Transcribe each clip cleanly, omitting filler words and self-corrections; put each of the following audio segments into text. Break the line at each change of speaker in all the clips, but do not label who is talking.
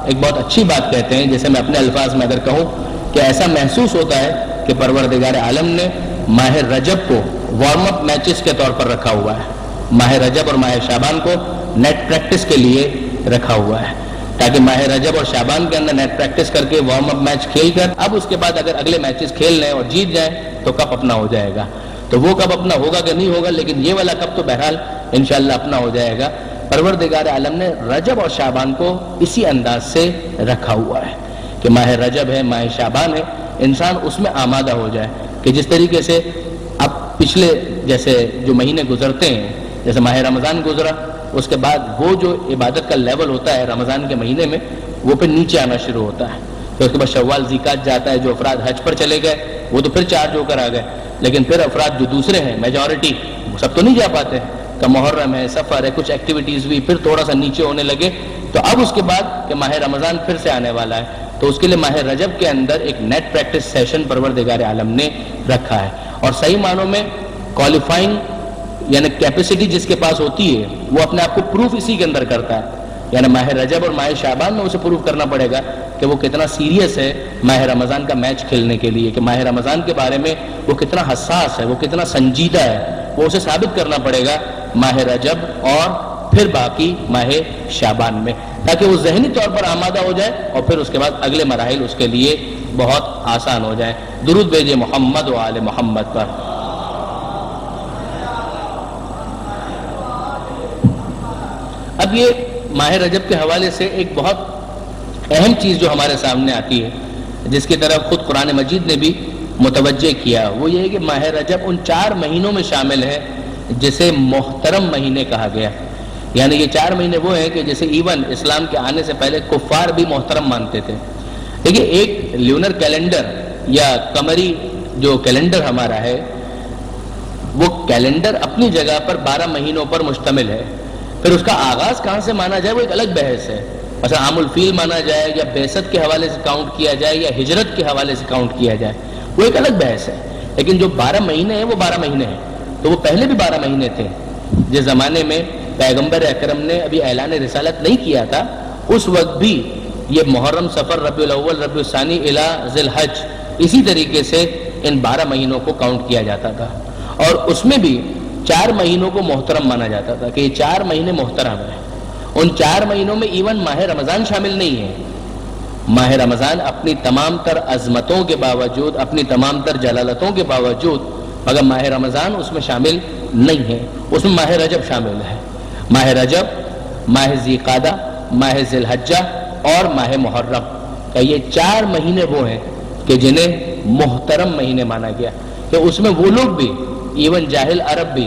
ایک بہت اچھی بات کہتے ہیں، جیسے میں اپنے الفاظ میں اگر کہوں کہ ایسا محسوس ہوتا ہے کہ پروردگار عالم نے ماہ رجب کو وارم اپ میچز کے طور پر رکھا ہوا ہے، ماہ رجب اور ماہ شعبان کو نیٹ پریکٹس کے لیے رکھا ہوا ہے، تاکہ ماہ رجب اور شعبان کے اندر نیٹ پریکٹس کر کے وارم اپ میچ کھیل کر اب اس کے بعد اگر اگلے میچز کھیل لیں اور جیت جائیں تو کپ اپنا ہو جائے گا۔ تو وہ کپ اپنا ہوگا کہ نہیں ہوگا، لیکن یہ والا کپ تو بہرحال انشاءاللہ اپنا ہو جائے گا۔ پروردگار عالم نے رجب اور شعبان کو اسی انداز سے رکھا ہوا ہے کہ ماہ رجب ہے، ماہ شعبان ہے، انسان اس میں آمادہ ہو جائے کہ جس طریقے سے اب پچھلے جیسے جو مہینے گزرتے ہیں، جیسے ماہ رمضان گزرا، اس کے بعد وہ جو عبادت کا لیول ہوتا ہے رمضان کے مہینے میں وہ پھر نیچے آنا شروع ہوتا ہے، پھر اس کے بعد شوال ذیقات جاتا ہے، جو افراد حج پر چلے گئے وہ تو پھر چارج ہو کر آ گئے، لیکن پھر افراد جو دوسرے ہیں میجورٹی وہ سب تو نہیں جا پاتے، کہ محرم ہے، سفر ہے، کچھ ایکٹیویٹیز بھی پھر تھوڑا سا نیچے ہونے لگے۔ تو اب اس کے بعد کہ ماہ رمضان پھر سے آنے والا ہے، تو اس کے لیے ماہ رجب کے اندر ایک نیٹ پریکٹس سیشن پروردگار عالم نے رکھا ہے، اور صحیح معنوں میں کوالیفائنگ یعنی کیپیسٹی جس کے پاس ہوتی ہے وہ اپنے آپ کو پروف اسی کے اندر کرتا ہے، یعنی ماہ رجب اور ماہ شعبان میں اسے پروف کرنا پڑے گا کہ وہ کتنا سیریس ہے ماہ رمضان کا میچ کھیلنے کے لیے، کہ ماہ رمضان کے بارے میں وہ کتنا حساس ہے، وہ کتنا سنجیدہ ہے، وہ اسے ثابت کرنا پڑے گا ماہ رجب اور پھر باقی ماہ شعبان میں، تاکہ وہ ذہنی طور پر آمادہ ہو جائے اور پھر اس کے بعد اگلے مراحل اس کے لیے بہت آسان ہو جائیں۔ درود بھیجے محمد و آل محمد پر۔ اب یہ ماہ رجب کے حوالے سے ایک بہت اہم چیز جو ہمارے سامنے آتی ہے، جس کی طرف خود قرآن مجید نے بھی متوجہ کیا، وہ یہ ہے کہ ماہ رجب ان 4 مہینوں میں شامل ہے جسے محترم مہینے کہا گیا، یعنی یہ 4 مہینے وہ ہیں کہ جسے ایون اسلام کے آنے سے پہلے کفار بھی محترم مانتے تھے۔ دیکھیے ایک لیونر کیلنڈر یا قمری جو کیلنڈر ہمارا ہے، وہ کیلنڈر اپنی جگہ پر 12 مہینوں پر مشتمل ہے، پھر اس کا آغاز کہاں سے مانا جائے وہ ایک الگ بحث ہے، مثلا عام الفیل مانا جائے یا بعثت کے حوالے سے کاؤنٹ کیا جائے یا ہجرت کے حوالے سے کاؤنٹ کیا جائے، وہ ایک الگ بحث ہے، لیکن جو 12 مہینے ہیں وہ 12 مہینے ہیں، تو وہ پہلے بھی 12 مہینے تھے۔ جس زمانے میں پیغمبر اکرم نے ابھی اعلان رسالت نہیں کیا تھا، اس وقت بھی یہ محرم، صفر، ربیع الاول، ربیع الثانی الی ذی الحج اسی طریقے سے ان 12 مہینوں کو کاؤنٹ کیا جاتا تھا، اور اس میں بھی 4 مہینوں کو محترم مانا جاتا تھا کہ یہ 4 مہینے محترم ہیں۔ ان 4 مہینوں میں ایون ماہ رمضان شامل نہیں ہے۔ ماہ رمضان اپنی تمام تر عظمتوں کے باوجود، اپنی تمام تر جلالتوں کے باوجود، مگر ماہ رمضان اس میں شامل نہیں ہے، اس میں ماہ رجب شامل ہے۔ ماہ رجب، ماہ ذیقعدہ، ماہ ذی الحجہ اور ماہ محرم، کہ یہ 4 مہینے وہ ہیں کہ جنہیں محترم مہینے مانا گیا، کہ اس میں وہ لوگ بھی ایون جاہل عرب بھی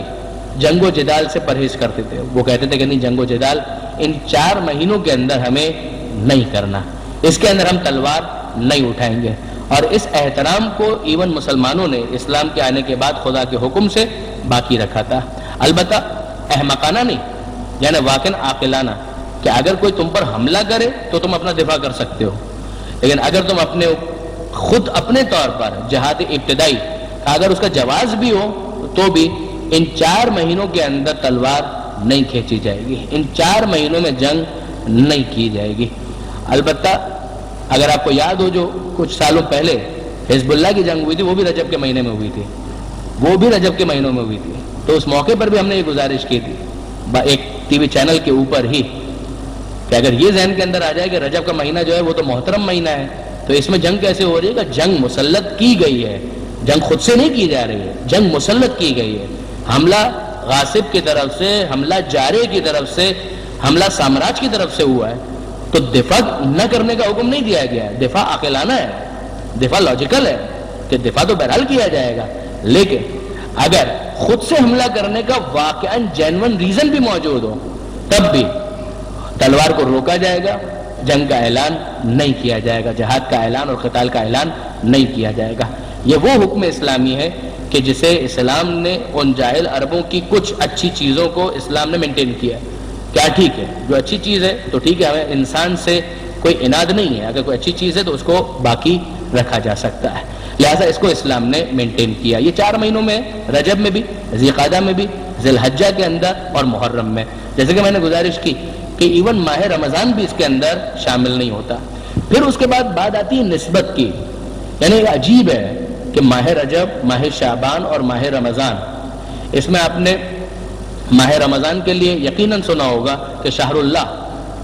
جنگ و جدال سے پرہیز کرتے تھے، وہ کہتے تھے کہ نہیں، جنگ و جدال ان 4 مہینوں کے اندر ہمیں نہیں کرنا، اس کے اندر ہم تلوار نہیں اٹھائیں گے، اور اس احترام کو ایون مسلمانوں نے اسلام کے آنے کے بعد خدا کے حکم سے باقی رکھا تھا۔ البتہ احمقانہ نہیں، یعنی واقعاً عاقلانہ، کہ اگر کوئی تم پر حملہ کرے تو تم اپنا دفاع کر سکتے ہو، لیکن اگر تم خود اپنے طور پر جہاد ابتدائی اگر اس کا جواز بھی ہو تو بھی ان 4 مہینوں کے اندر تلوار نہیں کھینچی جائے گی، ان 4 مہینوں میں جنگ نہیں کی جائے گی۔ البتہ اگر آپ کو یاد ہو جو کچھ سالوں پہلے حزب اللہ کی جنگ ہوئی تھی، وہ بھی رجب کے مہینے میں ہوئی تھی، وہ بھی رجب کے مہینوں میں ہوئی تھی، تو اس موقع پر بھی ہم نے یہ گزارش کی تھی ایک ٹی وی چینل کے اوپر ہی کہ اگر یہ ذہن کے اندر آ جائے کہ رجب کا مہینہ جو ہے وہ تو محترم مہینہ ہے، تو اس میں جنگ کیسے ہو رہی ہے؟ کہ جنگ مسلط کی گئی ہے، جنگ خود سے نہیں کی جا رہی ہے، جنگ مسلط کی گئی ہے، حملہ غاصب کی طرف سے، حملہ جارے کی طرف سے، حملہ سامراج کی طرف سے ہوا ہے، تو دفاع نہ کرنے کا حکم نہیں دیا گیا ہے، دفاع عاقلانہ ہے، دفاع لاجیکل ہے کہ دفاع تو بہرحال کیا جائے گا، لیکن اگر خود سے حملہ کرنے کا واقعاً جینون ریزن بھی موجود ہو تب بھی تلوار کو روکا جائے گا، جنگ کا اعلان نہیں کیا جائے گا، جہاد کا اعلان اور قتال کا اعلان نہیں کیا جائے گا۔ یہ وہ حکم اسلامی ہے کہ جسے اسلام نے ان جاہل عربوں کی کچھ اچھی چیزوں کو اسلام نے مینٹین کیا۔ کیا ٹھیک ہے؟ جو اچھی چیز ہے تو ٹھیک ہے، ہمیں انسان سے کوئی اناد نہیں ہے، اگر کوئی اچھی چیز ہے تو اس کو باقی رکھا جا سکتا ہے، لہذا اس کو اسلام نے مینٹین کیا۔ یہ 4 مہینوں میں، رجب میں بھی، ذی القعدہ میں بھی، ذی الحجہ کے اندر اور محرم میں، جیسے کہ میں نے گزارش کی کہ ایون ماہ رمضان بھی اس کے اندر شامل نہیں ہوتا۔ پھر اس کے بعد بات آتی ہے نسبت کی، یعنی عجیب ہے کہ ماہ رجب، ماہ شعبان اور ماہ رمضان، اس میں آپ نے ماہ رمضان کے لیے یقیناً سنا ہوگا کہ شہر اللہ،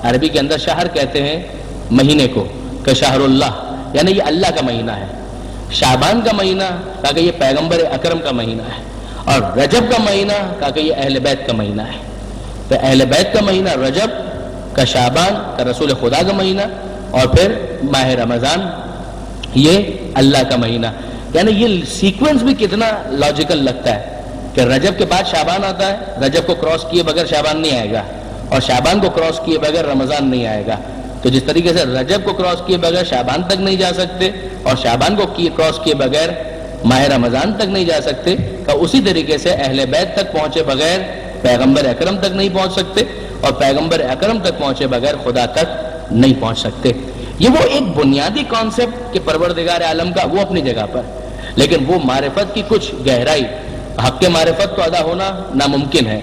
عربی کے اندر شہر کہتے ہیں مہینے کو، کہ شہر اللہ یعنی یہ اللہ کا مہینہ ہے۔ شعبان کا مہینہ کہا کہ یہ پیغمبر اکرم کا مہینہ ہے، اور رجب کا مہینہ کہا کہ یہ اہل بیت کا مہینہ ہے۔ تو اہل بیت کا مہینہ رجب کا، شعبان کا رسول خدا کا مہینہ، اور پھر ماہ رمضان یہ اللہ کا مہینہ۔ یعنی یہ سیکوینس بھی کتنا لاجیکل لگتا ہے کہ رجب کے بعد شعبان آتا ہے، رجب کو کراس کیے بغیر شعبان نہیں آئے گا، اور شعبان کو کراس کیے بغیر رمضان نہیں آئے گا۔ تو جس طریقے سے رجب کو کراس کیے بغیر شعبان تک نہیں جا سکتے، اور شعبان کو کراس کیے بغیر ماہ رمضان تک نہیں جا سکتے، کہ اسی طریقے سے اہل بیت تک پہنچے بغیر پیغمبر اکرم تک نہیں پہنچ سکتے، اور پیغمبر اکرم تک پہنچے بغیر خدا تک نہیں پہنچ سکتے۔ یہ وہ ایک بنیادی کانسیپٹ کہ پروردگار عالم کا، وہ اپنی جگہ پر، لیکن وہ معرفت کی کچھ گہرائی، حق کے معرفت تو ادا ہونا ناممکن ہے،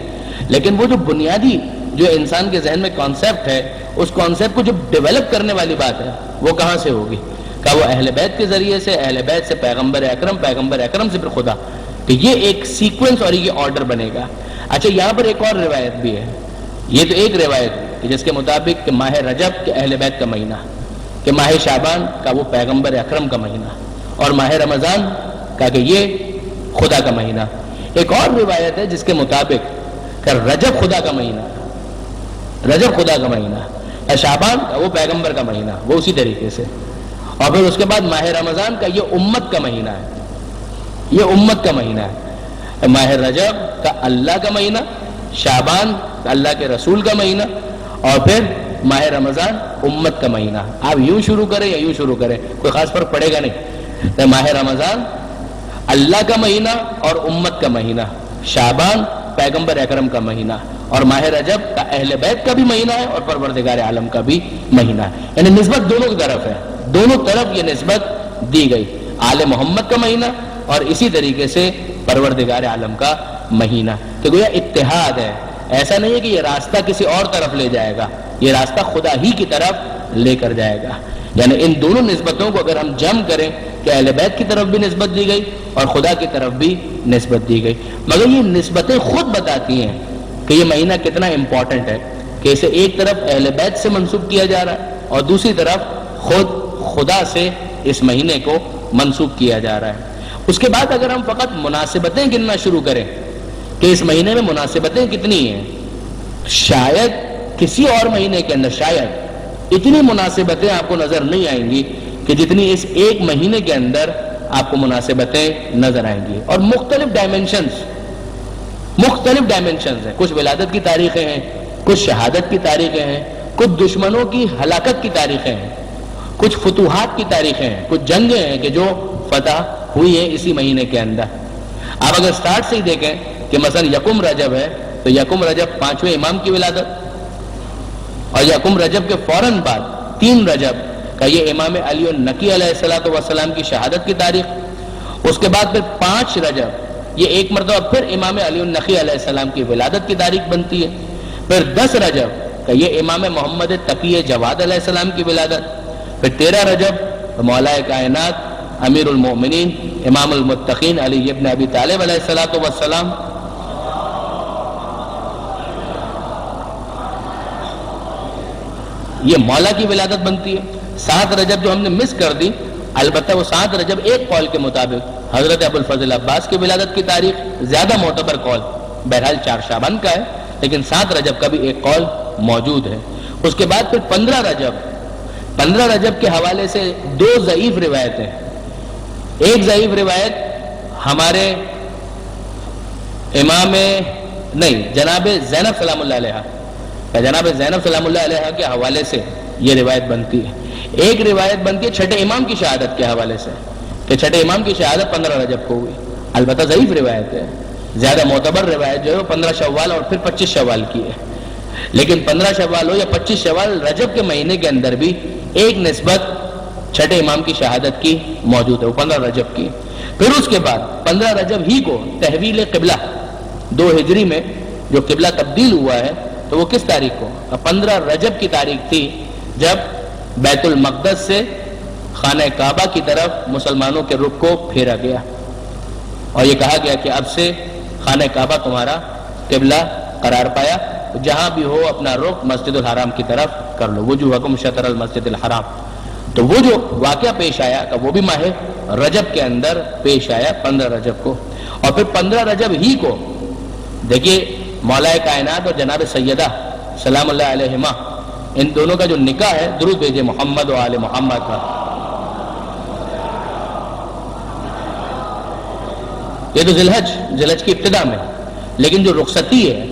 لیکن وہ جو بنیادی جو انسان کے ذہن میں کانسیپٹ ہے، اس کانسیپٹ کو جو ڈیولپ کرنے والی بات ہے وہ کہاں سے ہوگی؟ کہ وہ اہل بیت کے ذریعے سے، اہل بیت سے پیغمبر اکرم، پیغمبر اکرم سے پھر خدا، کہ یہ ایک سیکوینس اور یہ آرڈر بنے گا۔ اچھا، یہاں پر ایک اور روایت بھی ہے، یہ تو ایک روایت کہ جس کے مطابق کہ ماہ رجب کے اہل بیت کا مہینہ، کہ ماہ شعبان کا وہ پیغمبر اکرم کا مہینہ، اور ماہ رمضان کا کہ یہ خدا کا مہینہ۔ ایک اور روایت ہے جس کے مطابق کہ رجب خدا کا مہینہ، رجب خدا کا مہینہ، شعبان کا وہ پیغمبر کا مہینہ، وہ اسی طریقے سے، اور پھر اس کے بعد ماہ رمضان کا یہ امت کا مہینہ ہے، یہ امت کا مہینہ ہے۔ ماہ رجب کا اللہ کا مہینہ، شعبان کا اللہ کے رسول کا مہینہ، اور پھر ماہ رمضان امت کا مہینہ۔ آپ یوں شروع کریں یا یوں شروع کریں، کوئی خاص فرق پڑے گا نہیں۔ ماہ رمضان اللہ کا مہینہ اور امت کا مہینہ، شعبان پیغمبر اکرم کا مہینہ، اور ماہ رجب کا اہل بیت کا بھی مہینہ ہے اور پروردگار عالم کا بھی مہینہ ہے۔ یعنی نسبت دونوں کی طرف ہے، دونوں طرف یہ نسبت دی گئی، آل محمد کا مہینہ اور اسی طریقے سے پروردگار عالم کا مہینہ، کہ گویا اتحاد ہے۔ ایسا نہیں ہے کہ یہ راستہ کسی اور طرف لے جائے گا، یہ راستہ خدا ہی کی طرف لے کر جائے گا۔ یعنی ان دونوں نسبتوں کو اگر ہم جمع کریں کہ اہل بیت کی طرف بھی نسبت دی گئی اور خدا کی طرف بھی نسبت دی گئی، مگر یہ نسبتیں خود بتاتی ہیں کہ یہ مہینہ کتنا امپورٹنٹ ہے، کہ اسے ایک طرف اہل بیت سے منسوب کیا جا رہا ہے اور دوسری طرف خود خدا سے اس مہینے کو منسوب کیا جا رہا ہے۔ اس کے بعد اگر ہم فقط مناسبتیں گننا شروع کریں کہ اس مہینے میں مناسبتیں کتنی ہیں، شاید کسی اور مہینے کے اندر شاید اتنی مناسبتیں آپ کو نظر نہیں آئیں گی کہ جتنی اس ایک مہینے کے اندر آپ کو مناسبتیں نظر آئیں گی، اور مختلف ڈائمنشنز ہیں۔ کچھ ولادت کی تاریخیں ہیں، کچھ شہادت کی تاریخیں ہیں، کچھ دشمنوں کی ہلاکت کی تاریخیں ہیں، کچھ فتوحات کی تاریخیں ہیں، کچھ جنگیں ہیں کہ جو فتح ہوئی ہیں اسی مہینے کے اندر۔ آپ اگر سٹارٹ سے ہی دیکھیں کہ مثلا یکم رجب ہے تو یکم رجب 5ویں امام کی ولادت، اور یکم رجب کے فوراً بعد 3 رجب کا یہ امام علی النقی علیہ السلام کی شہادت کی تاریخ، اس کے بعد پھر 5 رجب یہ ایک مرتبہ پھر امام علی النقی علیہ السلام کی ولادت کی تاریخ بنتی ہے، پھر 10 رجب کا یہ امام محمد تقی جواد علیہ السلام کی ولادت، پھر 13 رجب مولا کائنات امیر المومنین امام المتقین علی ابن ابی طالب علیہ السلام، یہ مولا کی ولادت بنتی ہے۔ 7 رجب جو ہم نے مس کر دی، البتہ وہ 7 رجب ایک قول کے مطابق حضرت ابو الفضل عباس کی ولادت کی تاریخ، زیادہ معتبر قول بہرحال 4 شعبان کا ہے، لیکن 7 رجب کا بھی ایک قول موجود ہے۔ اس کے بعد پھر 15 رجب کے حوالے سے 2 ضعیف روایتیں، ایک ضعیف روایت ہمارے امام جناب زینب سلام اللہ علیہ، جناب زینب سلام اللہ علیہ کے حوالے سے یہ روایت بنتی ہے۔ ایک روایت بنتی ہے چھٹے امام کی شہادت کے حوالے سے کہ چھٹے امام کی شہادت 15 رجب کو ہوئی، البتہ ضعیف روایت ہے، زیادہ معتبر روایت جو ہے وہ 15 شوال اور پھر 25 شوال کی ہے، لیکن 15 شوال ہو یا 25 شوال، رجب کے مہینے کے اندر بھی ایک نسبت چھٹے امام کی شہادت کی موجود ہے، وہ 15 رجب کی۔ پھر اس کے بعد 15 رجب ہی کو تحویل قبلہ 2 ہجری میں جو قبلہ تبدیل ہوا ہے تو وہ کس تاریخ کو؟ 15 رجب کی تاریخ تھی، جب بیت المقدس سے خانہ کعبہ کی طرف مسلمانوں کے رخ کو پھیرا گیا اور یہ کہا گیا کہ اب سے خانہ کعبہ تمہارا قبلہ قرار پایا، جہاں بھی ہو اپنا رخ مسجد الحرام کی طرف کر لو، وجوہکم شطر المسجد الحرام۔ تو وہ جو واقعہ پیش آیا کہ وہ بھی ماہ رجب کے اندر پیش آیا 15 رجب کو، اور پھر 15 رجب ہی کو دیکھیے مولا کائنات اور جناب سیدہ سلام اللہ علیہما ان دونوں کا جو نکاح ہے، درود بھیجے محمد و آل محمد کا، یہ تو ذی الحج کی ابتدا میں، لیکن جو رخصتی ہے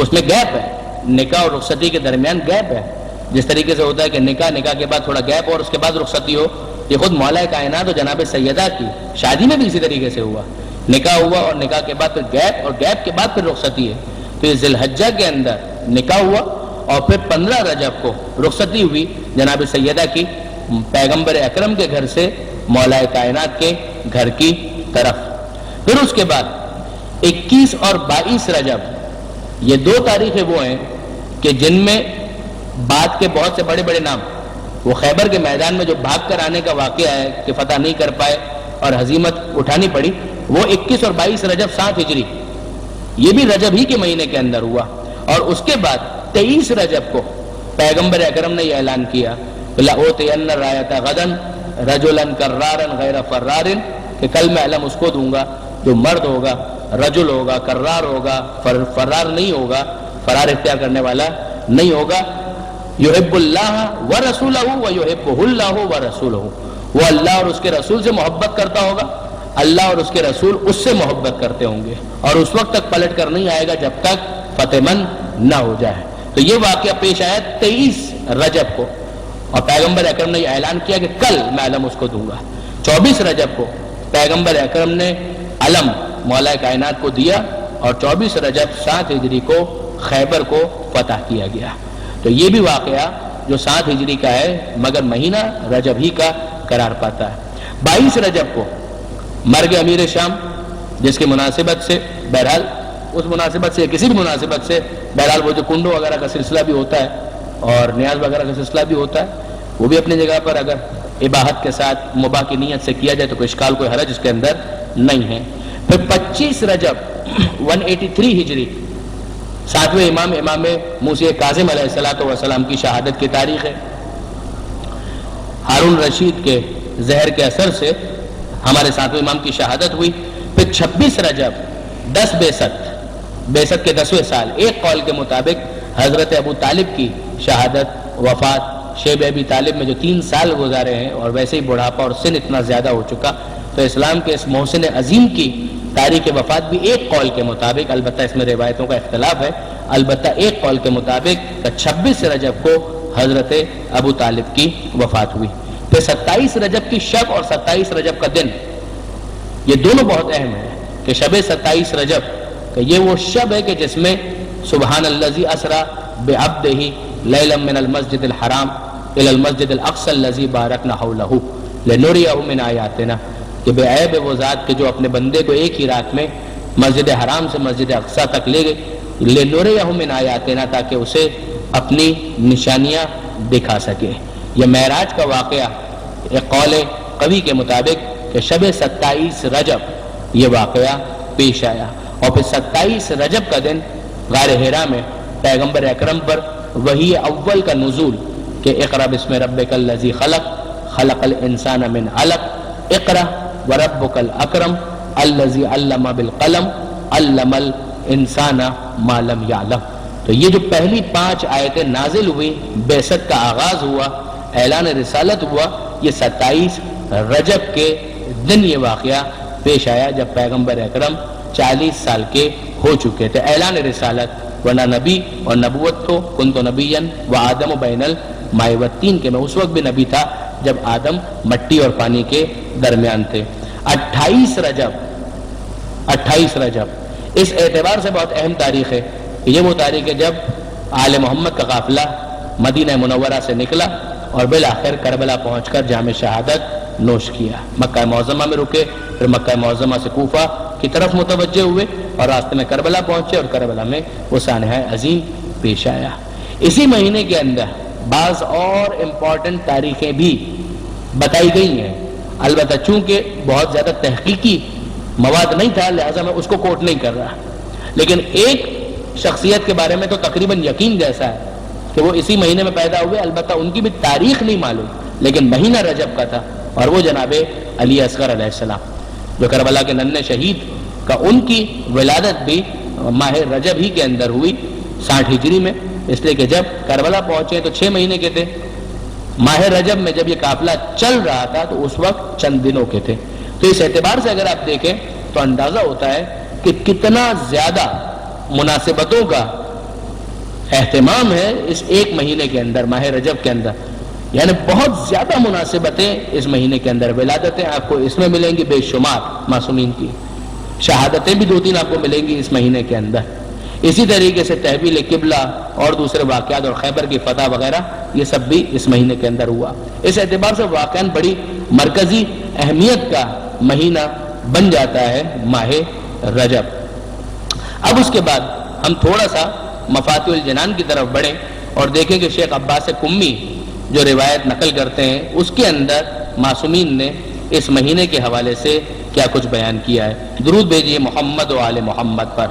اس میں گیپ ہے، نکاح اور رخصتی کے درمیان گیپ ہے۔ جس طریقے سے ہوتا ہے کہ نکاح کے بعد تھوڑا گیپ اور اس کے بعد رخصتی ہو، یہ خود مولا کائنات اور جناب سیدہ کی شادی میں بھی اسی طریقے سے ہوا، نکاح ہوا اور نکاح کے بعد پھر گیپ اور گیپ کے بعد پھر رخصتی ہے۔ تو یہ ذی الحجہ کے اندر نکاح ہوا اور پھر 15 رجب کو رخصتی ہوئی جناب سیدہ کی پیغمبر اکرم کے گھر سے مولا کائنات کے گھر کی طرف۔ پھر اس کے بعد 21 اور 22 رجب یہ دو تاریخیں وہ ہیں کہ جن میں بعد کے بہت سے بڑے بڑے نام، وہ خیبر کے میدان میں جو بھاگ کر آنے کا واقعہ ہے کہ فتح نہیں کر پائے اور ہزیمت اٹھانی پڑی، وہ 21 اور 22 رجب 7 ہجری، یہ بھی رجب ہی کے مہینے کے اندر ہوا۔ اور اس کے بعد 23 رجب کو پیغمبر اکرم نے یہ اعلان کیا لَأُوتِيَنَّ الرَّایَةَ غَدًا رَجُلًا كَرَّارًا غَیْرَ فَرَّارٍ، کہ کل میں علم اس کو دوں گا جو مرد ہوگا، رجل ہوگا، کرار ہوگا، فرار نہیں ہوگا، فرار اختیار کرنے والا نہیں ہوگا، یحب اللہ ورسولہ ویحبہ اللہ ورسولہ، وہ اللہ اور اس کے رسول سے محبت کرتا ہوگا، اللہ اور اس کے رسول اس سے محبت کرتے ہوں گے، اور اس وقت تک پلٹ کر نہیں آئے گا جب تک فتح مند نہ ہو جائے۔ تو یہ واقعہ پیش آیا 23 رجب کو، اور پیغمبر اکرم نے یہ اعلان کیا کہ کل میں علم اس کو دوں گا۔ 24 رجب کو پیغمبر اکرم نے علم مولا کائنات کو دیا، اور 24 رجب 7 ہجری کو خیبر کو فتح کیا گیا۔ تو یہ بھی واقعہ جو 7 ہجری کا ہے مگر مہینہ رجب ہی کا قرار پاتا ہے۔ 22 رجب کو مرگ امیر شام، جس کی مناسبت سے بہرحال اس مناسبت سے کسی بھی مناسبت سے بہرحال وہ جو کنڈو وغیرہ کا سلسلہ بھی ہوتا ہے اور نیاز وغیرہ کا سلسلہ بھی ہوتا ہے، وہ بھی اپنی جگہ پر اگر اباحت کے ساتھ مباح کی نیت سے کیا جائے تو کوئی اشکال کوئی حرج اس کے اندر نہیں ہے۔ پھر 25 رجب 183 ہجری 7ویں امام موسی کاظم علیہ السلام کی شہادت کی تاریخ ہے۔ ہارون رشید کے زہر کے اثر سے ہمارے 7ویں امام کی شہادت ہوئی۔ پھر 26 رجب 10 بیست کے 10ویں سال، ایک قول کے مطابق حضرت ابو طالب کی شہادت، وفات، شیب ابی طالب میں جو 3 سال گزارے ہیں اور ویسے ہی بڑھاپا اور سن اتنا زیادہ ہو چکا، تو اسلام کے اس محسن عظیم کی تاریخ وفات بھی ایک قول کے مطابق، البتہ اس میں روایتوں کا اختلاف ہے، البتہ ایک قول کے مطابق 26 رجب کو حضرت ابو طالب کی وفات ہوئی۔ پھر 27 رجب کی شب اور 27 رجب کا دن، یہ دونوں بہت اہم ہیں کہ شب 27 رجب کہ یہ وہ شب ہے کہ جس میں سبحان الذی اسری بعبدہ لیلا من المسجد الحرام الی المسجد الاقصی الذی بارکنا حولہ لنریہ من آیاتنا، کہ بے عیب ہے وہ ذات کہ جو اپنے بندے کو ایک ہی رات میں مسجد حرام سے مسجد اقصی تک لے گئے، لنریہ من آیاتنا، تاکہ اسے اپنی نشانیاں دکھا سکے۔ یہ معراج کا واقعہ ایک قول قوی کے مطابق کہ شب 27 رجب یہ واقعہ پیش آیا، اور پھر 27 رجب کا دن غار حرا میں پیغمبر اکرم پر وحی اول کا نزول کہ اقرأ بسم ربک الذی خلق خلق الانسان من علق اقرأ وربک الاکرم الذی علم بالقلم علم الانسان ما لم یعلم۔ تو یہ جو پہلی 5 آیتیں نازل ہوئی، بعثت کا آغاز ہوا، اعلان رسالت ہوا، یہ 27 رجب کے دن یہ واقعہ پیش آیا جب پیغمبر اکرم 40 سال کے ہو چکے تھے۔ اعلان رسالت، ورنہ نبی اور نبوت تو کنت نبیا وآدم بین الماء والطین، کہ میں اس وقت بھی نبی تھا جب آدم مٹی اور پانی کے درمیان تھے۔ 28 رجب اس اعتبار سے بہت اہم تاریخ ہے کہ یہ وہ تاریخ ہے جب آل محمد کا قافلہ مدینہ منورہ سے نکلا اور بالآخر کربلا پہنچ کر جام شہادت نوش کیا۔ مکہ معظمہ میں رکے، پھر مکہ معظمہ سے کوفہ کی طرف متوجہ ہوئے اور راستے میں کربلا پہنچے، اور کربلا میں وہ سانحہ عظیم پیش آیا۔ اسی مہینے کے اندر بعض اور امپورٹنٹ تاریخیں بھی بتائی گئی ہیں، البتہ چونکہ بہت زیادہ تحقیقی مواد نہیں تھا لہذا میں اس کو کوٹ نہیں کر رہا، لیکن ایک شخصیت کے بارے میں تو تقریباً یقین جیسا ہے کہ وہ اسی مہینے میں پیدا ہوئے، البتہ ان کی بھی تاریخ نہیں معلوم لیکن مہینہ رجب کا تھا، اور وہ جناب علی اصغر علیہ السلام جو کربلا کے ننھے شہید کا، ان کی ولادت بھی ماہ رجب ہی کے اندر ہوئی 60 ہجری میں، اس لیے کہ جب کربلا پہنچے تو 6 مہینے کے تھے، ماہ رجب میں جب یہ قافلہ چل رہا تھا تو اس وقت چند دنوں کے تھے۔ تو اس اعتبار سے اگر آپ دیکھیں تو اندازہ ہوتا ہے کہ کتنا زیادہ مناسبتوں کا اہتمام ہے اس ایک مہینے کے اندر، ماہ رجب کے اندر، یعنی بہت زیادہ مناسبتیں اس مہینے کے اندر، ولادتیں آپ کو اس میں ملیں گی بے شمار معصومین کی، شہادتیں بھی 2-3 آپ کو ملیں گی اس مہینے کے اندر، اسی طریقے سے تحویل قبلہ اور دوسرے واقعات اور خیبر کی فتح وغیرہ یہ سب بھی اس مہینے کے اندر ہوا۔ اس اعتبار سے واقعاً بڑی مرکزی اہمیت کا مہینہ بن جاتا ہے ماہ رجب۔ اب اس کے بعد ہم تھوڑا سا مفاتیح الجنان کی طرف بڑھیں اور دیکھیں کہ شیخ عباس قمی جو روایت نقل کرتے ہیں اس کے اندر معصومین نے اس مہینے کے حوالے سے کیا کچھ بیان کیا ہے۔ درود بھیجیے محمد و آل محمد پر۔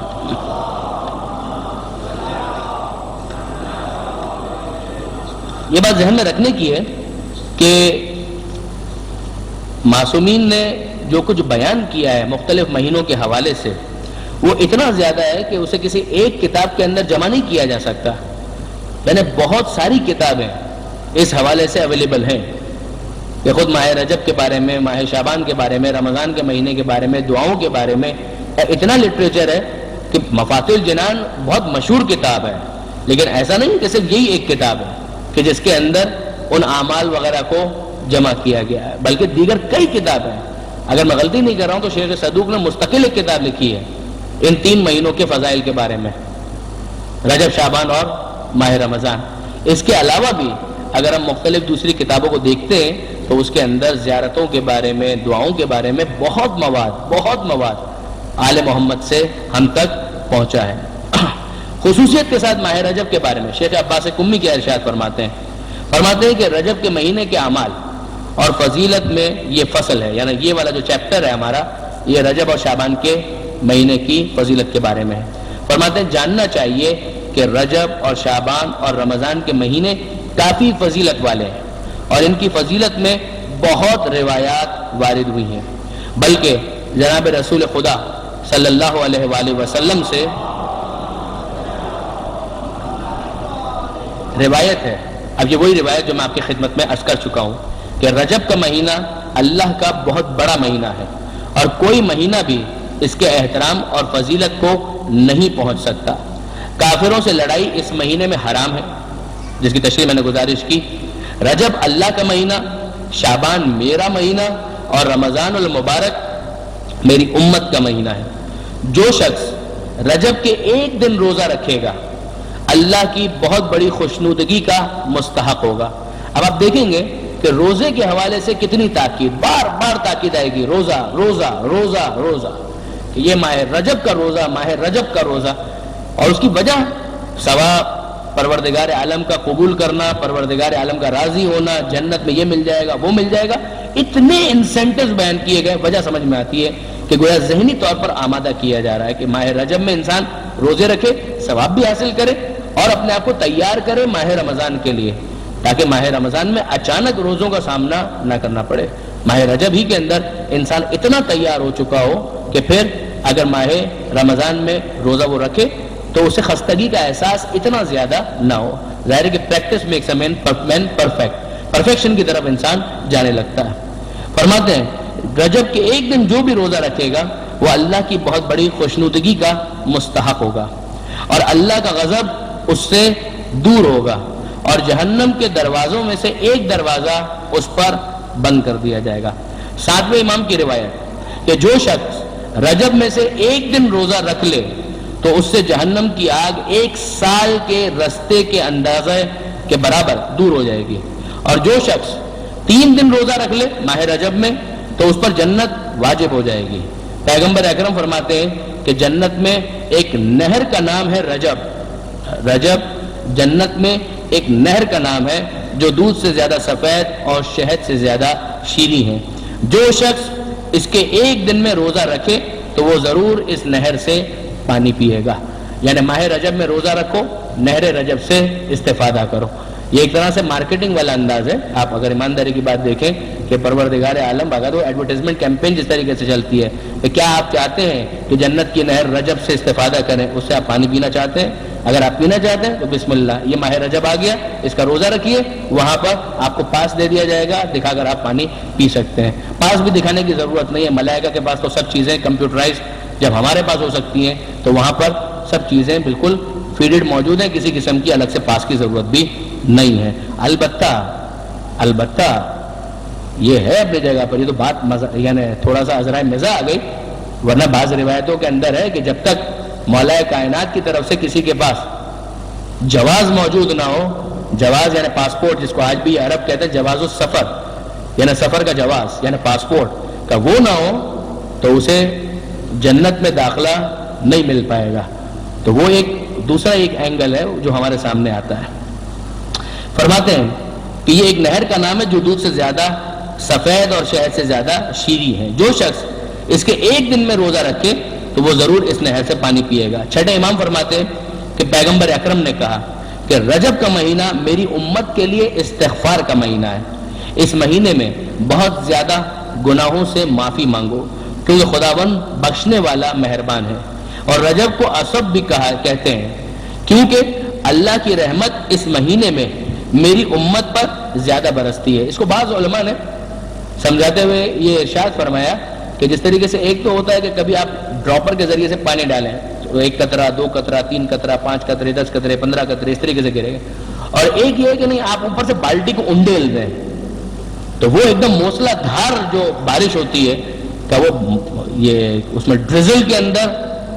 یہ بات ذہن میں رکھنے کی ہے کہ معصومین نے جو کچھ بیان کیا ہے مختلف مہینوں کے حوالے سے وہ اتنا زیادہ ہے کہ اسے کسی ایک کتاب کے اندر جمع نہیں کیا جا سکتا، یعنی بہت ساری کتابیں اس حوالے سے اویلیبل ہیں کہ خود ماہ رجب کے بارے میں، ماہ شعبان کے بارے میں، رمضان کے مہینے کے بارے میں، دعاؤں کے بارے میں اتنا لٹریچر ہے کہ مفاتیح الجنان بہت مشہور کتاب ہے، لیکن ایسا نہیں کہ صرف یہی ایک کتاب ہے کہ جس کے اندر ان اعمال وغیرہ کو جمع کیا گیا ہے، بلکہ دیگر کئی کتابیں ہیں۔ اگر میں غلطی نہیں کر رہا ہوں تو شیخ صدوق نے مستقل ایک کتاب لکھی ہے ان 3 مہینوں کے فضائل کے بارے میں، رجب، شعبان اور ماہ رمضان۔ اس کے علاوہ بھی اگر ہم مختلف دوسری کتابوں کو دیکھتے ہیں تو اس کے اندر زیارتوں کے بارے میں، دعاؤں کے بارے میں بہت مواد آل محمد سے ہم تک پہنچا ہے۔ خصوصیت کے ساتھ ماہ رجب کے بارے میں شیخ عباس قمی کے ارشاد فرماتے ہیں کہ رجب کے مہینے کے اعمال اور فضیلت میں یہ فصل ہے، یعنی یہ والا جو چیپٹر ہے ہمارا، یہ رجب اور شعبان کے مہینے کی فضیلت کے بارے میں ہے۔ فرماتے ہیں جاننا چاہیے کہ رجب اور شعبان اور رمضان کے مہینے کافی فضیلت والے ہیں اور ان کی فضیلت میں بہت روایات وارد ہوئی ہیں، بلکہ جناب رسول خدا صلی اللہ علیہ وآلہ وسلم سے روایت ہے۔ اب یہ وہی روایت جو میں آپ کی خدمت میں عرض کر چکا ہوں کہ رجب کا مہینہ اللہ کا بہت بڑا مہینہ ہے اور کوئی مہینہ بھی اس کے احترام اور فضیلت کو نہیں پہنچ سکتا۔ کافروں سے لڑائی اس مہینے میں حرام ہے، جس کی تشریح میں نے گزارش کی۔ رجب اللہ کا مہینہ، شعبان میرا مہینہ اور رمضان المبارک میری امت کا مہینہ ہے۔ جو شخص رجب کے ایک دن روزہ رکھے گا اللہ کی بہت بڑی خوشنودگی کا مستحق ہوگا۔ اب آپ دیکھیں گے کہ روزے کے حوالے سے کتنی تاکید، بار بار تاکید آئے گی، روزہ روزہ روزہ روزہ، کہ یہ ماہ رجب کا روزہ، ماہ رجب کا روزہ، اور اس کی وجہ ثواب، پروردگار عالم کا قبول کرنا، پروردگار عالم کا راضی ہونا، جنت میں یہ مل جائے گا وہ مل جائے گا، اتنے انسینٹیوز بیان کیے گئے، وجہ سمجھ میں آتی ہے کہ گویا ذہنی طور پر آمادہ کیا جا رہا ہے کہ ماہ رجب میں انسان روزے رکھے، ثواب بھی حاصل کرے اور اپنے آپ کو تیار کرے ماہ رمضان کے لیے، تاکہ ماہ رمضان میں اچانک روزوں کا سامنا نہ کرنا پڑے۔ ماہ رجب ہی کے اندر انسان اتنا تیار ہو چکا ہو کہ پھر اگر ماہ رمضان میں روزہ وہ رکھے تو اسے خستگی کا احساس اتنا زیادہ نہ ہو۔ ظاہر ہے کہ practice makes a man perfect, perfection کی طرف انسان جانے لگتا ہے۔ فرماتے ہیں رجب کے ایک دن جو بھی روزہ رکھے گا وہ اللہ کی بہت بڑی خوشنودگی کا مستحق ہوگا اور اللہ کا غضب اس سے دور ہوگا اور جہنم کے دروازوں میں سے ایک دروازہ اس پر بند کر دیا جائے گا۔ 7ویں امام کی روایت کہ جو شخص رجب میں سے ایک دن روزہ رکھ لے تو اس سے جہنم کی آگ 1 سال کے رستے کے اندازے کے برابر دور ہو جائے گی، اور جو شخص 3 دن روزہ رکھ لے ماہ رجب میں تو اس پر جنت واجب ہو جائے گی۔ پیغمبر اکرم فرماتے ہیں کہ جنت میں ایک نہر کا نام ہے رجب جنت میں ایک نہر کا نام ہے جو دودھ سے زیادہ سفید اور شہد سے زیادہ شیریں ہے. جو شخص اس کے ایک دن میں روزہ رکھے تو وہ ضرور اس نہر سے پانی پیے گا. یعنی ماہ رجب میں روزہ رکھو, نہر رجب سے استفادہ کرو. یہ ایک طرح سے مارکیٹنگ والا انداز ہے. آپ اگر ایمانداری کی بات دیکھیں کہ پروردگار عالم اگر وہ ایڈورٹائزمنٹ کیمپین جس طریقے سے چلتی ہے کہ کیا آپ چاہتے ہیں کہ جنت کی نہر رجب سے استفادہ کریں, اس سے آپ پانی پینا چاہتے ہیں؟ اگر آپ پینا چاہتے ہیں تو بسم اللہ, یہ ماہ رجب آ گیا, اس کا روزہ رکھیے, وہاں پر آپ کو پاس دے دیا جائے گا, دکھا کر آپ پانی پی سکتے ہیں. پاس بھی دکھانے کی ضرورت نہیں ہے, ملائکہ کے پاس تو سب چیزیں کمپیوٹرائز, جب ہمارے پاس ہو سکتی ہیں تو وہاں پر سب چیزیں بالکل فیڈڈ موجود ہیں, کسی قسم کی الگ سے پاس کی ضرورت بھی نہیں ہے. البتہ یہ ہے اپنی جگہ پر, یہ تو بات یعنی تھوڑا سا عذرائے مزاح آ گئی, ورنہ بعض روایتوں کے اندر ہے کہ جب تک مولا کائنات کی طرف سے کسی کے پاس جواز موجود نہ ہو, جواز یعنی پاسپورٹ, جس کو آج بھی عرب کہتے ہیں جواز السفر, یعنی سفر کا جواز یعنی پاسپورٹ کا وہ نہ ہو تو اسے جنت میں داخلہ نہیں مل پائے گا. تو وہ ایک دوسرا ایک اینگل ہے جو ہمارے سامنے آتا ہے. فرماتے ہیں کہ یہ ایک نہر کا نام ہے جو دودھ سے زیادہ سفید اور شہد سے زیادہ شیریں ہے. جو شخص اس کے ایک دن میں روزہ رکھے تو وہ ضرور اس نہر سے پانی پیے گا. چھٹے امام فرماتے ہیں کہ پیغمبر اکرم نے کہا کہ رجب کا مہینہ میری امت کے لیے استغفار کا مہینہ ہے. اس مہینے میں بہت زیادہ گناہوں سے معافی مانگو کیونکہ خداوند بخشنے والا مہربان ہے. اور رجب کو اسب بھی کہتے ہیں کیونکہ اللہ کی رحمت اس مہینے میں میری امت پر زیادہ برستی ہے. اس کو بعض علماء نے سمجھاتے ہوئے یہ ارشاد فرمایا کہ جس طریقے سے ایک تو ہوتا ہے کہ کبھی آپ ڈراپر کے ذریعے سے پانی ڈالیں تو 1 قطرہ 2 قطرہ 3 قطرہ 5 قطرے 10 قطرے 15 قطرے اس طریقے سے گرے گا, اور ایک یہ ہے کہ نہیں آپ اوپر سے بالٹی کو انڈیل دیں تو وہ ایک دم موسلا دھار جو بارش ہوتی ہے کہ وہ یہ اس میں ڈرزل کے اندر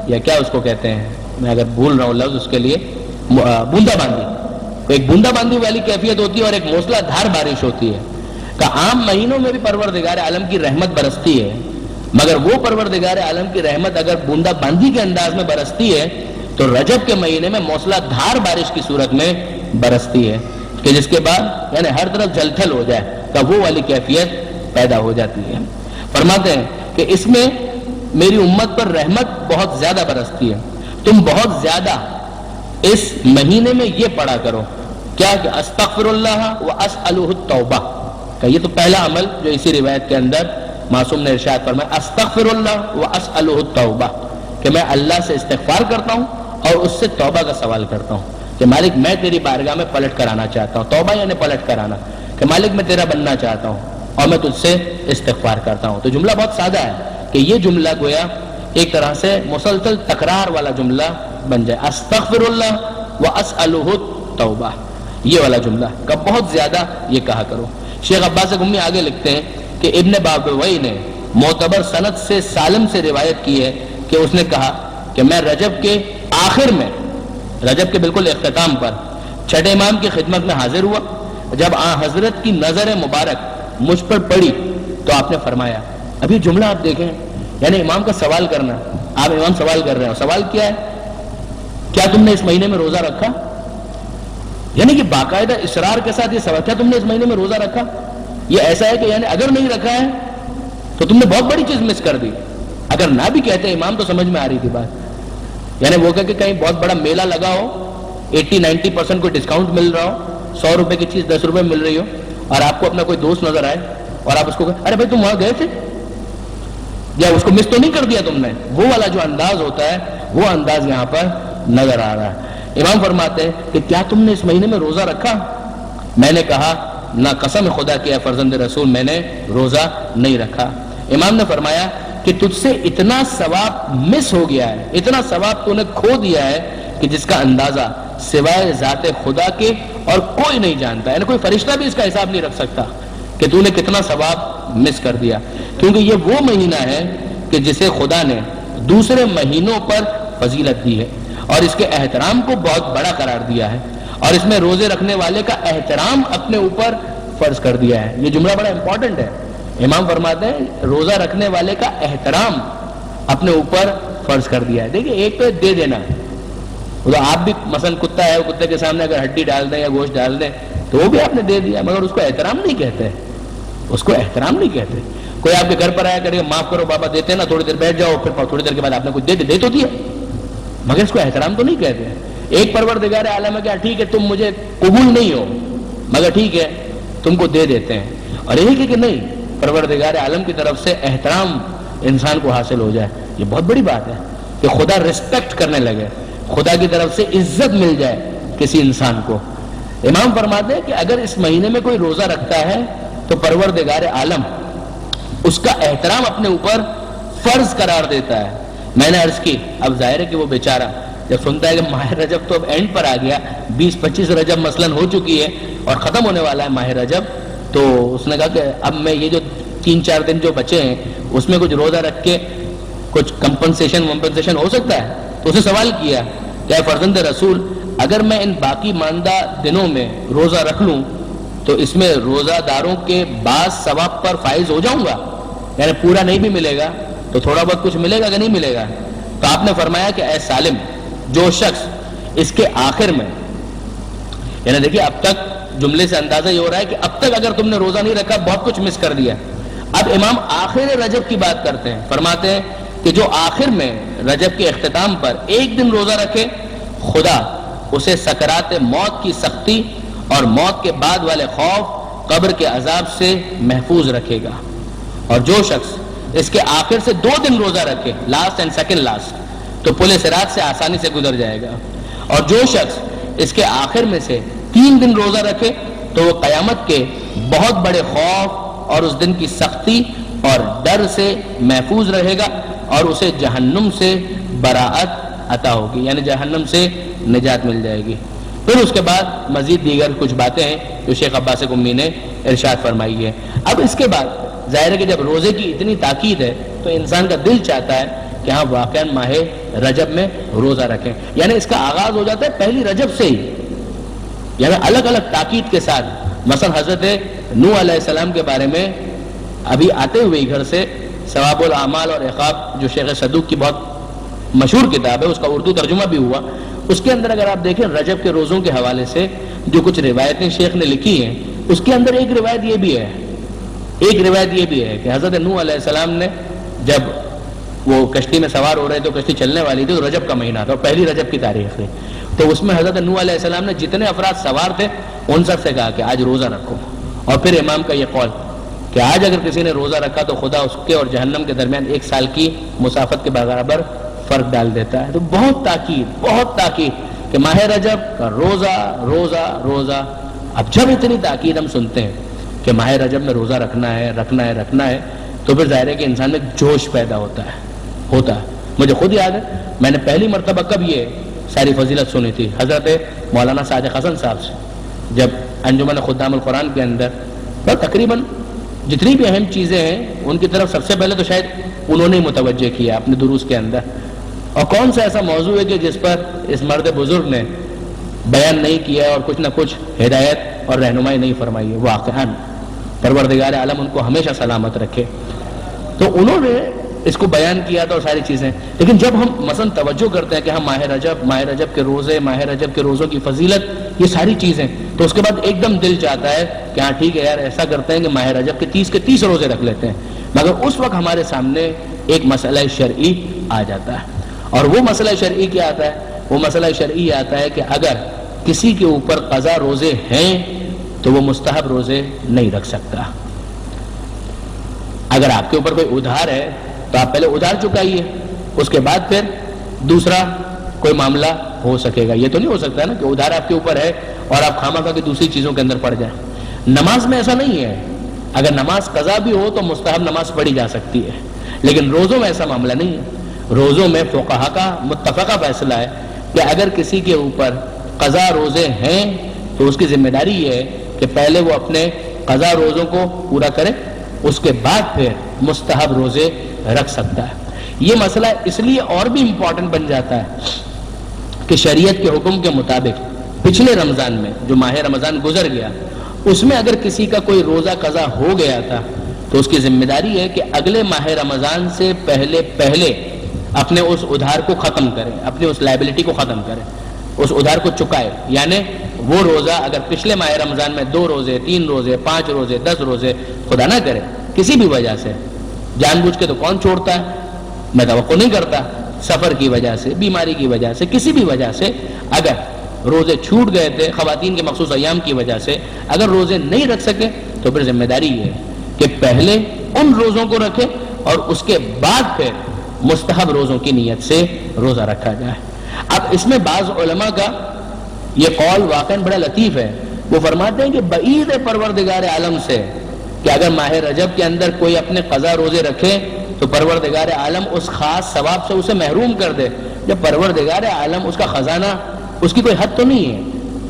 یا کیا اس کو کہتے ہیں, میں اگر بھول رہا ہوں لفظ اس کے لیے, بوندا باندی, ایک بوندا باندی والی کیفیت ہوتی ہے اور ایک موسلا دھار بارش ہوتی ہے. کہ عام مہینوں میں بھی پروردگار عالم کی رحمت برستی ہے, مگر وہ پروردگار عالم کی رحمت اگر بوندا باندی کے انداز میں برستی ہے تو رجب کے مہینے میں موسلا دھار بارش کی صورت میں برستی ہے کہ جس کے بعد یعنی ہر طرف جل تھل ہو جائے کہ وہ والی کیفیت پیدا ہو جاتی ہے. فرماتے ہیں کہ اس میں میری امت پر رحمت بہت زیادہ برستی ہے. تم بہت زیادہ اس مہینے میں یہ پڑھا کرو کیا کہ استغفر اللہ و اسألہ التوبہ کا, یہ تو پہلا عمل جو اسی روایت کے اندر معصوم نے ارشاد فرمایا, استغفر اللہ و اسألہ التوبہ, کہ میں اللہ سے استغفار کرتا ہوں اور اس سے توبہ کا سوال کرتا ہوں کہ مالک میں تیری بارگاہ میں پلٹ کر آنا چاہتا ہوں. توبہ یعنی پلٹ کر آنا, کہ مالک میں تیرا بننا چاہتا ہوں اور میں تجھ سے استغفار کرتا ہوں. تو جملہ بہت سادہ ہے کہ یہ جملہ گویا ایک طرح سے مسلسل تکرار والا جملہ بن جائے, استغفر اللہ و اسألہ التوبہ, یہ والا جملہ کا بہت زیادہ یہ کہا کرو. شیخ عباس گمی آگے لکھتے ہیں کہ ابن بابوئی نے معتبر سند سے سالم سے روایت کی ہے کہ اس نے کہا کہ میں رجب کے آخر میں, رجب کے بالکل اختتام پر چھٹے امام کی خدمت میں حاضر ہوا. جب حضرت کی نظر مبارک مجھ پر پڑی تو آپ نے فرمایا, ابھی جملہ آپ دیکھیں یعنی امام کا سوال کرنا, آپ امام سوال کر رہے ہو, سوال کیا ہے, کیا تم نے اس مہینے میں روزہ رکھا؟ یعنی کہ باقاعدہ اصرار کے ساتھ یہ سوال, کیا تم نے اس مہینے میں روزہ رکھا؟ یہ ایسا ہے کہ یعنی اگر نہیں رکھا ہے تو تم نے بہت بڑی چیز مس کر دی. اگر نہ بھی کہتے امام تو سمجھ میں آ رہی تھی بات, یعنی وہ کہ کہیں بہت بڑا میلہ لگا ہو, 80-90% کوئی ڈسکاؤنٹ مل رہا ہو, 100 روپے کی چیز 10 روپے مل رہی ہو, اور آپ کو اپنا کوئی دوست نظر آئے اور آپ اس کو کہیں ارے بھائی تم وہاں گئے تھے, یا اس کو مس تو نہیں کر دیا تم نے, وہ والا جو انداز ہوتا ہے وہ انداز یہاں پر نظر آ رہا ہے. امام فرماتے ہیں کہ کیا تم نے اس مہینے میں روزہ رکھا؟ میں نے کہا نہ, قسم خدا کی فرزند رسول میں نے روزہ نہیں رکھا. امام نے فرمایا کہ تجھ سے اتنا ثواب مس ہو گیا ہے, اتنا ثواب تو نے کھو دیا ہے کہ جس کا اندازہ سوائے ذات خدا کے اور کوئی نہیں جانتا, یعنی کوئی فرشتہ بھی اس کا حساب نہیں رکھ سکتا کہ تو نے کتنا ثواب مس کر دیا. کیونکہ یہ وہ مہینہ ہے کہ جسے خدا نے دوسرے مہینوں پر فضیلت دی ہے اور اس کے احترام کو بہت بڑا قرار دیا ہے, اور اس میں روزے رکھنے والے کا احترام اپنے اوپر فرض کر دیا ہے. یہ جملہ بڑا امپورٹنٹ ہے. امام فرماتے ہیں روزہ رکھنے والے کا احترام اپنے اوپر فرض کر دیا ہے. دیکھیں ایک تو دے دینا, وہ تو آپ بھی مثلا کتا ہے، کتے کے سامنے اگر ہڈی ڈال دیں یا گوشت ڈال دیں تو وہ بھی آپ نے دے دیا، مگر اس کو احترام نہیں کہتے، اس کو احترام نہیں کہتے۔ کوئی آپ کے گھر پر آیا کرے معاف کرو بابا دیتے نا، تھوڑی دیر بیٹھ جاؤ، پھر تھوڑی دیر کے بعد آپ نے کچھ دے تو دیا، مگر اس کو احترام تو نہیں کہتے۔ ایک پروردگار عالم ہے کہ ٹھیک ہے تم مجھے قبول نہیں ہو مگر ٹھیک ہے تم کو دے دیتے ہیں، اور یہی کہ نہیں پروردگار عالم کی طرف سے احترام انسان کو حاصل ہو جائے، یہ بہت بڑی بات ہے کہ خدا رسپیکٹ کرنے لگے، خدا کی طرف سے عزت مل جائے کسی انسان کو۔ امام فرماتے ہیں کہ اگر اس مہینے میں کوئی روزہ رکھتا ہے تو پروردگار عالم اس کا احترام اپنے اوپر فرض قرار دیتا ہے۔ میں نے عرض کی اب ظاہر ہے کہ وہ بیچارہ جب سنتا ہے کہ ماہ رجب تو اب اینڈ پر آ گیا، 20-25 رجب مثلاً ہو چکی ہے اور ختم ہونے والا ہے ماہ رجب، تو اس نے کہا کہ اب میں یہ جو 3-4 دن جو بچے ہیں اس میں کچھ روزہ رکھ کے کچھ کمپنسیشن ہو سکتا ہے؟ تو اسے سوال کیا کہ اے فرزند رسول، اگر میں ان باقی ماندہ دنوں میں روزہ رکھ لوں تو اس میں روزہ داروں کے بعض ثواب پر فائز ہو جاؤں گا؟ یعنی پورا نہیں بھی ملے گا تو تھوڑا بہت کچھ ملے گا کہ نہیں ملے گا؟ تو آپ نے فرمایا کہ اے سالم، جو شخص اس کے آخر میں، یعنی دیکھیے اب تک جملے سے اندازہ یہ ہو رہا ہے کہ اب تک اگر تم نے روزہ نہیں رکھا بہت کچھ مس کر دیا۔ اب امام آخر رجب کی بات کرتے ہیں، فرماتے ہیں کہ جو آخر میں رجب کے اختتام پر ایک دن روزہ رکھے، خدا اسے سکرات موت کی سختی اور موت کے بعد والے خوف، قبر کے عذاب سے محفوظ رکھے گا۔ اور جو شخص اس کے آخر سے 2 دن روزہ رکھے، لاسٹ اینڈ سیکنڈ لاسٹ، تو پل صراط سے آسانی سے گزر جائے گا۔ اور جو شخص اس کے آخر میں سے 3 دن روزہ رکھے تو وہ قیامت کے بہت بڑے خوف اور اس دن کی سختی اور ڈر سے محفوظ رہے گا، اور اسے جہنم سے براعت عطا ہوگی، یعنی جہنم سے نجات مل جائے گی۔ پھر اس کے بعد مزید دیگر کچھ باتیں ہیں جو شیخ عباس قمی نے ارشاد فرمائی ہے۔ اب اس کے بعد ظاہر ہے کہ جب روزے کی اتنی تاکید ہے تو انسان کا دل چاہتا ہے کہ ہاں واقعاً ماہ رجب میں روزہ رکھیں، یعنی اس کا آغاز ہو جاتا ہے پہلی رجب سے ہی، یعنی الگ الگ تاکید کے ساتھ۔ مثلا حضرت نوح علیہ السلام کے بارے میں ابھی آتے ہوئے گھر سے ثواب الاعمال اور عقاب جو شیخ صدوق کی بہت مشہور کتاب ہے، اس کا اردو ترجمہ بھی ہوا، اس کے اندر اگر آپ دیکھیں رجب کے روزوں کے حوالے سے جو کچھ روایتیں شیخ نے لکھی ہیں، اس کے اندر ایک روایت یہ بھی ہے کہ حضرت نوح علیہ السلام نے جب وہ کشتی میں سوار ہو رہے تھے، کشتی چلنے والی تھی، تو رجب کا مہینہ تھا اور پہلی رجب کی تاریخ تھی، تو اس میں حضرت نوح علیہ السلام نے جتنے افراد سوار تھے ان سب سے کہا کہ آج روزہ رکھو۔ اور پھر امام کا یہ قول کہ آج اگر کسی نے روزہ رکھا تو خدا اس کے اور جہنم کے درمیان 1 سال کی مسافت کے برابر فرق ڈال دیتا ہے۔ تو بہت تاکید کہ ماہ رجب کا روزہ۔ اب جب اتنی تاکید ہم سنتے ہیں کہ ماہ رجب میں روزہ رکھنا ہے تو پھر ظاہر ہے کہ انسان میں جوش پیدا ہوتا ہے۔ مجھے خود یاد ہے میں نے پہلی مرتبہ کب یہ ساری فضیلت سنی تھی، حضرت مولانا صادق حسن صاحب سے، جب انجمن خدام القرآن کے اندر تقریباً جتنی بھی اہم چیزیں ہیں ان کی طرف سب سے پہلے تو شاید انہوں نے متوجہ کیا اپنے دروس کے اندر، اور کون سا ایسا موضوع ہے کہ جس پر اس مرد بزرگ نے بیان نہیں کیا اور کچھ نہ کچھ ہدایت اور رہنمائی نہیں فرمائی ہے۔ واقعاً پروردگار عالم ان کو ہمیشہ سلامت رکھے، تو انہوں نے اس کو بیان کیا تھا اور ساری چیزیں۔ لیکن جب ہم مثلا توجہ کرتے ہیں کہ ہم ماہ رجب کے روزے، ماہ رجب کے روزوں کی فضیلت، یہ ساری چیزیں، تو اس کے بعد ایک دم دل چاہتا ہے کہ ہاں ٹھیک ہے یار ایسا کرتے ہیں کہ ماہ رجب کے 30 روزے رکھ لیتے ہیں، مگر اس وقت ہمارے سامنے ایک مسئلہ شرعی آ جاتا ہے، اور وہ مسئلہ شرعی کیا آتا ہے؟ وہ مسئلہ شرعی آتا ہے کہ اگر کسی کے اوپر قضا روزے ہیں تو وہ مستحب روزے نہیں رکھ سکتا۔ اگر آپ کے اوپر کوئی ادھار ہے تو آپ پہلے ادھار چکائیے، اس کے بعد پھر دوسرا کوئی معاملہ ہو سکے گا۔ یہ تو نہیں ہو سکتا نا کہ ادھار آپ کے اوپر ہے اور آپ خواہ کے دوسری چیزوں کے اندر پڑ جائیں۔ نماز میں ایسا نہیں ہے، اگر نماز قضا بھی ہو تو مستحب نماز پڑھی جا سکتی ہے، لیکن روزوں میں ایسا معاملہ نہیں ہے۔ روزوں میں فقہا کا متفقہ فیصلہ ہے کہ اگر کسی کے اوپر قضا روزے ہیں تو اس کی ذمہ داری یہ ہے کہ پہلے وہ اپنے قضا روزوں کو پورا کرے، اس کے بعد پھر مستحب روزے رکھ سکتا ہے۔ یہ مسئلہ اس لیے اور بھی امپورٹنٹ بن جاتا ہے کہ شریعت کے حکم کے مطابق پچھلے رمضان میں جو ماہ رمضان گزر گیا، اس میں اگر کسی کا کوئی روزہ قضا ہو گیا تھا تو اس کی ذمہ داری ہے کہ اگلے ماہ رمضان سے پہلے اپنے اس ادھار کو ختم کرے، اپنی اس لائبلٹی کو ختم کرے۔ اس ادھار کو چکائے، یعنی وہ روزہ اگر پچھلے ماہ رمضان میں 2 روزے 3 روزے 5 روزے 10 روزے خدا نہ کرے کسی بھی وجہ سے، جان بوجھ کے تو کون چھوڑتا ہے، میں توقع نہیں کرتا، سفر کی وجہ سے، بیماری کی وجہ سے، کسی بھی وجہ سے اگر روزے چھوٹ گئے تھے، خواتین کے مخصوص ایام کی وجہ سے اگر روزے نہیں رکھ سکے تو پھر ذمہ داری یہ ہے کہ پہلے ان روزوں کو رکھے اور اس کے بعد پھر مستحب روزوں کی نیت سے روزہ رکھا جائے۔ اب اس میں بعض علماء کا یہ قول واقعاً بڑا لطیف ہے، وہ فرماتے ہیں کہ بعید ہے پروردگار عالم سے کہ اگر ماہ رجب کے اندر کوئی اپنے قضا روزے رکھے تو پروردگار عالم اس خاص ثواب سے اسے محروم کر دے، جب پروردگار عالم اس کا خزانہ، اس کی کوئی حد تو نہیں ہے،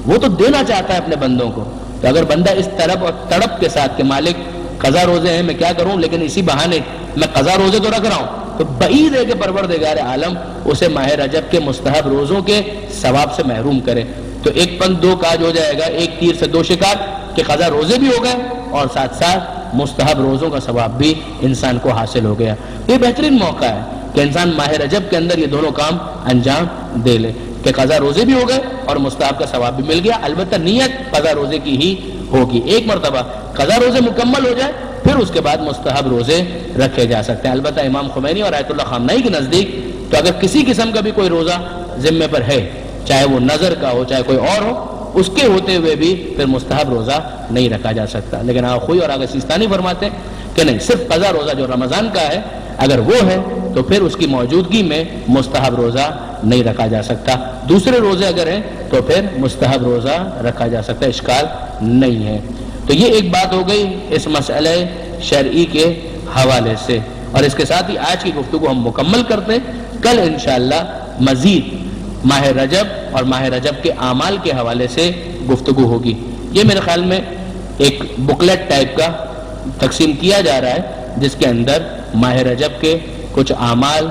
وہ تو دینا چاہتا ہے اپنے بندوں کو، تو اگر بندہ اس طرف اور تڑپ کے ساتھ کہ مالک قضا روزے ہیں میں کیا کروں لیکن اسی بہانے میں قضا روزے تو رکھ رہا ہوں، تو بعید ہے کہ پروردگار عالم اسے ماہ رجب کے مستحب روزوں کے ثواب سے محروم کرے۔ تو ایک پن دو کاج ہو جائے گا، ایک تیر سے 2 شکار، کہ قضا روزے بھی ہو گئے اور ساتھ ساتھ مستحب روزوں کا ثواب بھی انسان کو حاصل ہو گیا۔ یہ بہترین موقع ہے کہ انسان ماہ رجب کے اندر یہ دونوں کام انجام دے لے کہ قضا روزے بھی ہو گئے اور مستحب کا ثواب بھی مل گیا، البتہ نیت قضا روزے کی ہی ہوگی۔ ایک مرتبہ قضا روزے مکمل ہو جائے پھر اس کے بعد مستحب روزے رکھے جا سکتے ہیں۔ البتہ امام خمینی اور آیت اللہ خامنائی کے نزدیک تو اگر کسی قسم کا بھی کوئی روزہ ذمے پر ہے، چاہے وہ نظر کا ہو چاہے کوئی اور ہو، اس کے ہوتے ہوئے بھی پھر مستحب روزہ نہیں رکھا جا سکتا۔ لیکن آخوئی اور آغا سیستانی فرماتے ہیں کہ نہیں، صرف قضا روزہ جو رمضان کا ہے اگر وہ ہے تو پھر اس کی موجودگی میں مستحب روزہ نہیں رکھا جا سکتا، دوسرے روزے اگر ہیں تو پھر مستحب روزہ رکھا جا سکتا ہے، اشکال نہیں ہے۔ تو یہ ایک بات ہو گئی اس مسئلہ شرعی کے حوالے سے، اور اس کے ساتھ ہی آج کی گفتگو ہم مکمل کرتے ہیں۔ کل انشاءاللہ مزید ماہ رجب اور ماہ رجب کے اعمال کے حوالے سے گفتگو ہوگی۔ یہ میرے خیال میں ایک بکلیٹ ٹائپ کا تقسیم کیا جا رہا ہے جس کے اندر ماہ رجب کے کچھ اعمال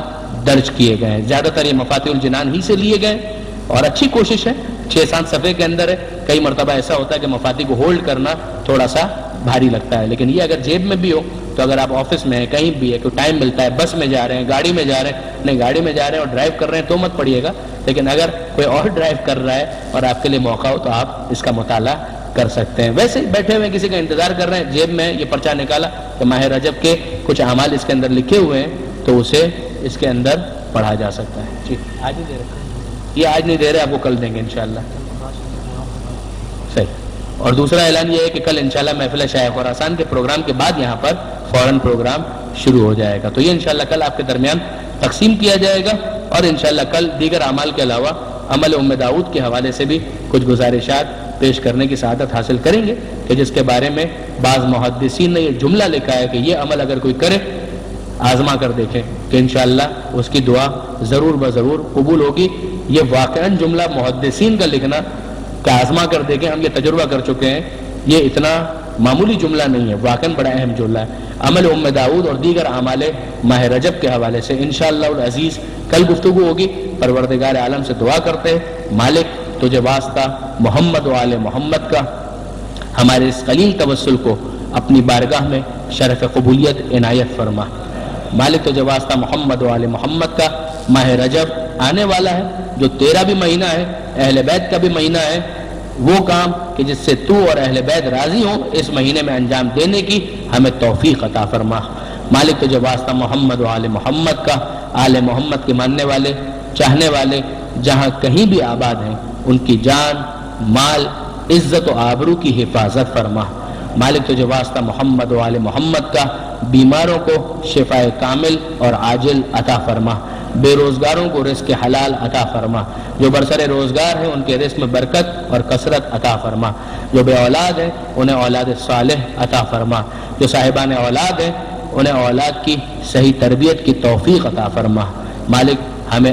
درج کیے گئے ہیں، زیادہ تر یہ مفاتیح الجنان ہی سے لیے گئے اور اچھی کوشش ہے، 6-7 صفحے کے اندر ہے۔ کئی مرتبہ ایسا ہوتا ہے کہ مفاتیح کو ہولڈ کرنا تھوڑا سا بھاری لگتا ہے، لیکن یہ اگر جیب میں بھی ہو تو اگر آپ آفس میں ہیں کہیں بھی ہے، کوئی ٹائم ملتا ہے، بس میں جا رہے ہیں، گاڑی میں جا رہے ہیں، نہیں گاڑی میں جا رہے ہیں اور ڈرائیو کر رہے ہیں تو مت پڑھیے گا، لیکن اگر کوئی اور ڈرائیو کر رہا ہے اور آپ کے لیے موقع ہو تو آپ اس کا مطالعہ کر سکتے ہیں۔ ویسے ہی بیٹھے ہوئے کسی کا انتظار کر رہے ہیں، جیب میں یہ پرچہ نکالا کہ ماہ رجب کے کچھ اعمال اس کے اندر لکھے ہوئے ہیں تو اسے اس کے اندر پڑھا جا سکتا ہے۔ جی آج نہیں دے رہے، یہ آج نہیں دے رہے، آپ کو کل دیں گے انشاءاللہ۔ صحیح۔ اور دوسرا اعلان یہ ہے کہ کل انشاءاللہ محفل شیخ خراسان کے پروگرام کے بعد یہاں پر فوراً پروگرام شروع ہو جائے گا، تو یہ انشاءاللہ کل آپ کے درمیان تقسیم کیا جائے گا، اور انشاءاللہ کل دیگر اعمال کے علاوہ عمل ام داؤد کے حوالے سے بھی کچھ گزارشات پیش کرنے کی سعادت حاصل کریں گے کہ جس کے بارے میں بعض محدثین نے یہ جملہ لکھا ہے کہ یہ عمل اگر کوئی کرے آزما کر دیکھیں کہ انشاءاللہ اس کی دعا ضرور بضرور قبول ہوگی۔ یہ واقعاً جملہ محدثین کا لکھنا کہ آزما کر دیکھیں، ہم یہ تجربہ کر چکے ہیں، یہ اتنا معمولی جملہ نہیں ہے، واقعاً بڑا اہم جملہ ہے۔ عمل ام داؤد اور دیگر اعمال ماہ رجب کے حوالے سے انشاءاللہ العزیز کل گفتگو ہوگی۔ پروردگار عالم سے دعا کرتے ہیں، مالک تجھے واسطہ محمد و آل محمد کا ہمارے اس قلیل توسل کو اپنی بارگاہ میں شرف قبولیت عنایت فرما۔ مالک تجھے واسطہ محمد و آل محمد کا ماہ رجب آنے والا ہے جو تیرا بھی مہینہ ہے، اہل بیت کا بھی مہینہ ہے، وہ کام کہ جس سے تو اور اہل بیت راضی ہوں اس مہینے میں انجام دینے کی ہمیں توفیق عطا فرما۔ مالک تجھے واسطہ محمد و آل محمد کا، آل محمد کے ماننے والے چاہنے والے جہاں کہیں بھی آباد ہیں ان کی جان مال عزت و آبرو کی حفاظت فرما۔ مالک تجھے واسطہ محمد و آل محمد کا بیماروں کو شفاء کامل اور عاجل عطا فرما، بے روزگاروں کو رزق حلال عطا فرما، جو برسر روزگار ہیں ان کے رزق میں برکت اور کثرت عطا فرما، جو بے اولاد ہیں انہیں اولاد صالح عطا فرما، جو صاحبان اولاد ہیں انہیں اولاد کی صحیح تربیت کی توفیق عطا فرما۔ مالک ہمیں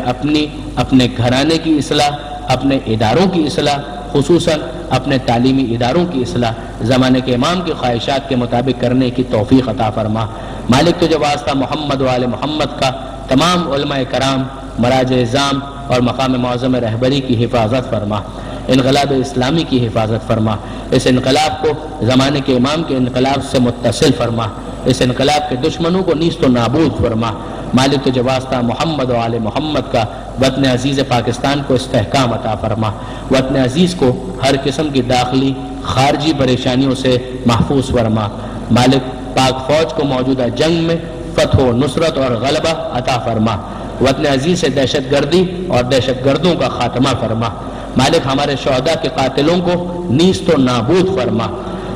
اپنے گھرانے کی اصلاح، اپنے اداروں کی اصلاح، خصوصاً اپنے تعلیمی اداروں کی اصلاح زمانے کے امام کی خواہشات کے مطابق کرنے کی توفیق عطا فرما۔ مالک تجھے واسطہ محمد و آل محمد کا تمام علماء کرام، مراجع اعظام اور مقام معظم رہبری کی حفاظت فرما، انقلاب اسلامی کی حفاظت فرما، اس انقلاب کو زمانے کے امام کے انقلاب سے متصل فرما، اس انقلاب کے دشمنوں کو نیست و نابود فرما۔ مالک تجھے واسطہ محمد و آل محمد کا وطن عزیز پاکستان کو استحکام عطا فرما، وطن عزیز کو ہر قسم کی داخلی خارجی پریشانیوں سے محفوظ فرما۔ مالک پاک فوج کو موجودہ جنگ میں فتح و نصرت اور غلبہ عطا فرما، وطن عزیز سے دہشت گردی اور دہشت گردوں کا خاتمہ فرما۔ مالک ہمارے شہداء کے قاتلوں کو نیست و نابود فرما۔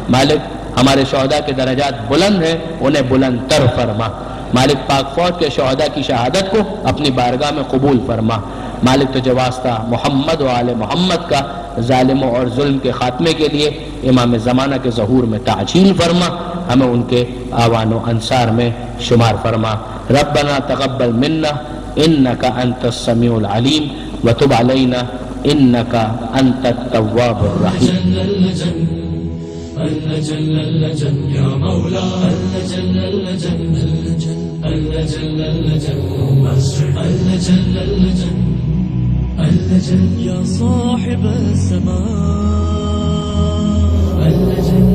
مالک ہمارے شہداء کے درجات بلند ہیں، انہیں بلند تر فرما۔ مالک پاک فوج کے شہداء کی شہادت کو اپنی بارگاہ میں قبول فرما۔ مالک تجھے واسطہ محمد و آل محمد کا ظالموں اور ظلم کے خاتمے کے لیے امام زمانہ کے ظہور میں تعجیل فرما، ہمیں ان کے آوان و انصار میں شمار فرما۔ ربنا تقبل منا انک انت السمیع العلیم وتب علینا انک انت التواب الرحیم۔
اللجن اللجن يا مولا اللجن اللجن اللجن اللجن اللجن اللجن اللجن يا صاحب السماء اللجن